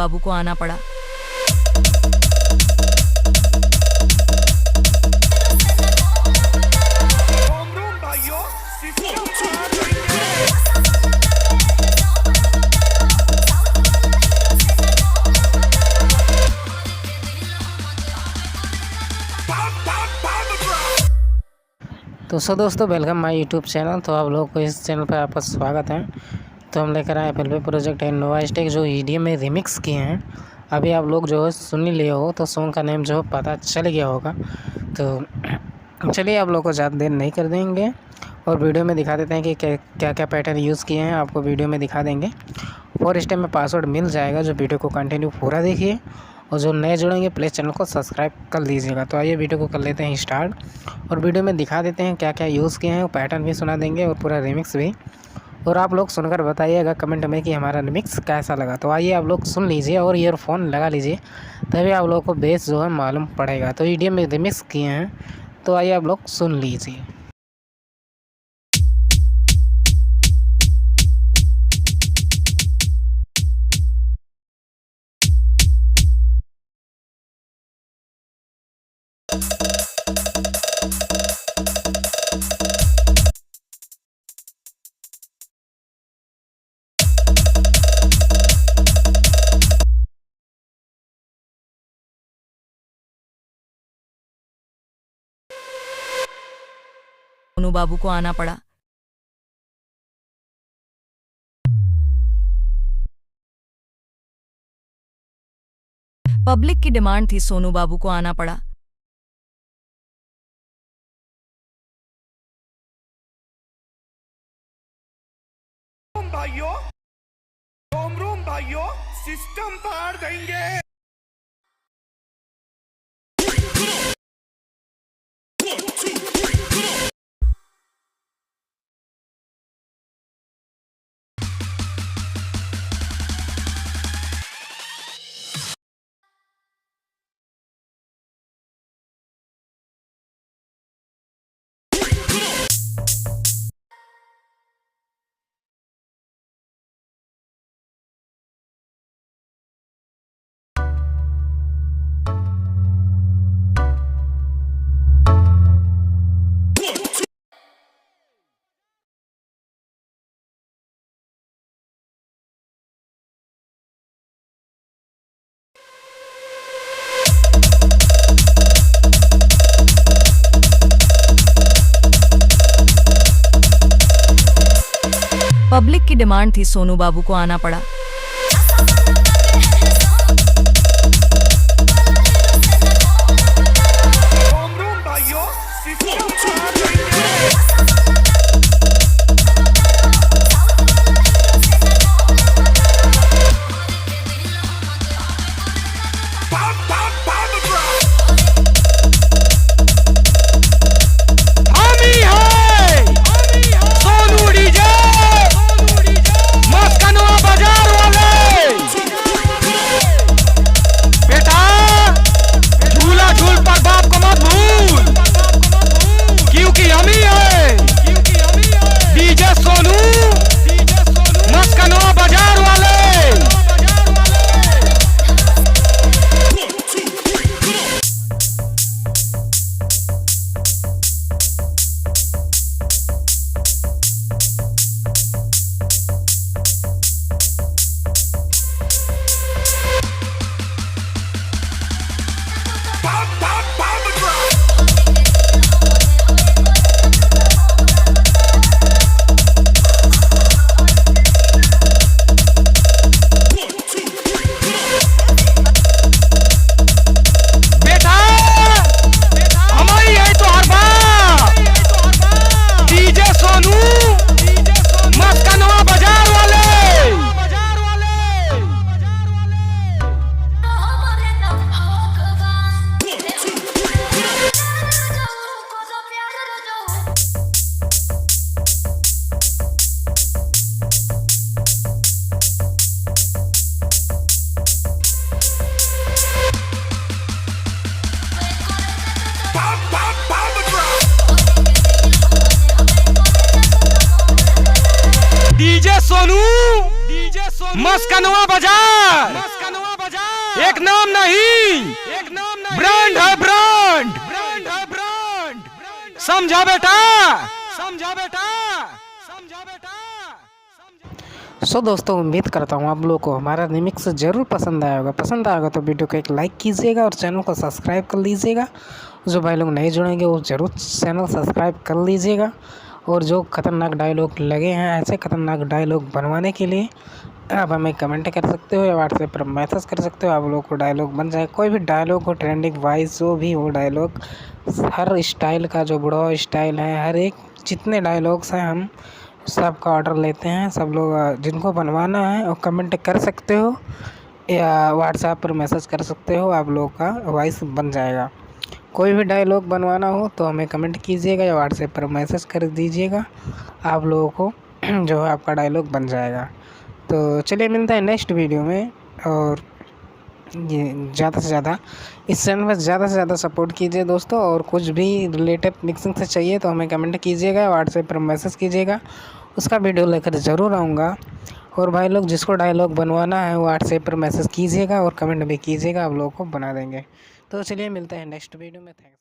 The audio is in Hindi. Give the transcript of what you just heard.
बाबू को आना पड़ा। तो दोस्तों वेलकम माय यूट्यूब चैनल। तो आप लोगों को इस चैनल पर आपका स्वागत है। तो हम लेकर आए फिल्मी प्रोजेक्ट है नोवा स्टेक जो ईडीएम में रिमिक्स किए हैं। अभी आप लोग जो है सुन ही लिए हो तो सॉन्ग का नेम जो पता चल गया होगा। तो चलिए आप लोग को ज़्यादा देर नहीं कर देंगे और वीडियो में दिखा देते हैं कि क्या क्या पैटर्न यूज़ किए हैं। आपको वीडियो में दिखा देंगे और इस टाइम में पासवर्ड मिल जाएगा। जो वीडियो को कंटिन्यू पूरा देखिए और जो नए जुड़ेंगे प्लीज़ चैनल को सब्सक्राइब कर लीजिएगा। तो आइए वीडियो को कर लेते हैं स्टार्ट और वीडियो में दिखा देते हैं क्या क्या यूज़ किए हैं। पैटर्न भी सुना देंगे और पूरा रिमिक्स भी। और आप लोग सुनकर बताइएगा कमेंट में कि हमारा रिमिक्स कैसा लगा। तो आइए आप लोग सुन लीजिए और ईयरफोन लगा लीजिए, तभी आप लोगों को बेस जो है मालूम पड़ेगा। तो ईडीएम में रिमिक्स किए हैं, तो आइए आप लोग सुन लीजिए। सोनू बाबू को आना पड़ा। पब्लिक की डिमांड थी, सोनू बाबू को आना पड़ा। भाइयों, रोम रोम भाइयों, सिस्टम पार देंगे। पब्लिक की डिमांड थी, सोनू बाबू को आना पड़ा। रोम रोम भाइयों, सिस्टम पार देंगे। मस्कनवा बाजार, एक नाम नहीं, ब्रांड है ब्रांड, समझा बेटा, समझा बेटा, समझा बेटा। सो दोस्तों उम्मीद करता हूँ आप लोगों को हमारा रिमिक्स ज़रूर पसंद आया होगा। पसंद आएगा तो वीडियो को एक लाइक कीजिएगा और चैनल को सब्सक्राइब कर लीजिएगा। जो भाई लोग नए जुड़ेंगे वो ज़रूर चैनल सब्सक्राइब कर लीजिएगा। और जो ख़तरनाक डायलॉग लगे हैं, ऐसे ख़तरनाक डायलॉग बनवाने के लिए आप हमें कमेंट कर सकते हो या व्हाट्सएप पर मैसेज कर सकते हो। आप लोग को डायलॉग बन जाए, कोई भी डायलॉग हो, ट्रेंडिंग वाइज जो भी हो डायलॉग, हर स्टाइल का, जो बुढ़वा स्टाइल है, हर एक जितने डायलॉग्स हैं हम सबका ऑर्डर लेते हैं। सब लोग जिनको बनवाना है वो कमेंट कर सकते हो या व्हाट्सएप पर मैसेज कर सकते हो, आप लोग का वॉइस बन जाएगा। कोई भी डायलॉग बनवाना हो तो हमें कमेंट कीजिएगा या व्हाट्सएप पर मैसेज कर दीजिएगा, आप लोगों को जो है आपका डायलॉग बन जाएगा। तो चलिए मिलता है नेक्स्ट वीडियो में। और ये ज़्यादा से ज़्यादा इस चैनल में ज़्यादा से ज़्यादा सपोर्ट कीजिए दोस्तों। और कुछ भी रिलेटेड मिक्सिंग से चाहिए तो हमें कमेंट कीजिएगा, व्हाट्सएप पर मैसेज कीजिएगा, उसका वीडियो लेकर ज़रूर आऊँगा। और भाई लोग जिसको डायलॉग बनवाना है व्हाट्सएप पर मैसेज कीजिएगा और कमेंट भी कीजिएगा, आप लोगों को बना देंगे। तो चलिए मिलते हैं नेक्स्ट वीडियो में। थैंक्स।